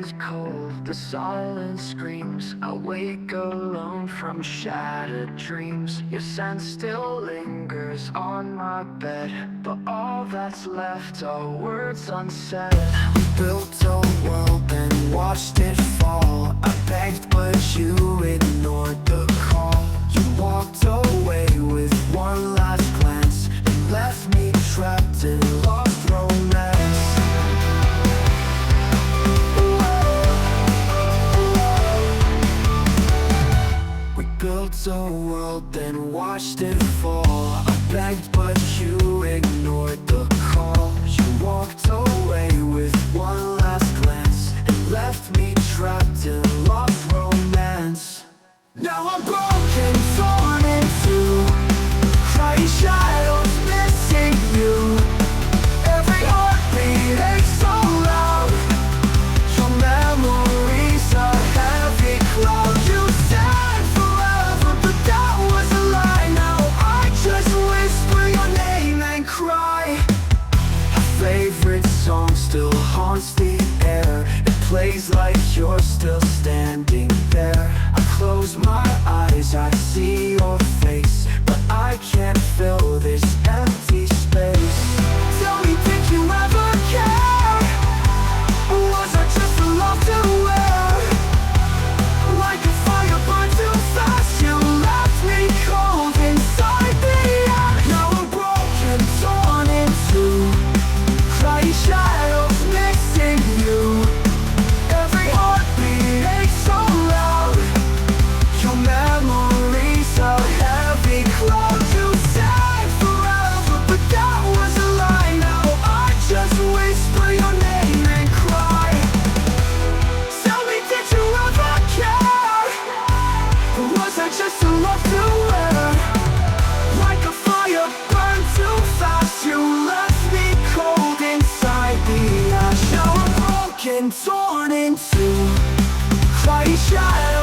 is cold, the silence screams. I wake alone from shattered dreams. Your scent still lingers on my bed, but all that's left are words unsaid. We built a world and watched it fall. I begged but you ignored the call. You walked away with one last glance and left me trapped in lost romance. Built a world, then watched it fall. I begged but you ignored the call. You walked away with one last glance and left me trapped in lost romance. Now I'm broken, torn in two, crying shadows missing you. Every heartbeat aches so loud. Your memory's a heavy cloud. You said forever, but that was a lie. Now I just whisper your name and cry. Our favorite song still haunts the air. It plays like you're still standing there. I close my eyes, I see your face, but I can't fill this empty space. Tell me, did you ever care? Or was I just a love to wear? Like a fire burned too fast, you left me cold inside the air. Now I'm broken, torn in two, crying shadows missing you. Every heartbeat aches so loud. Your memory's a heavy cloud. You said forever, but that was a lie. Now I just whisper your name and cry. Tell me, did you ever care? Or was I just a love to wear? Like a fire burned too fast, you left me cold inside the ash. Now I'm broken, torn in two, crying shadows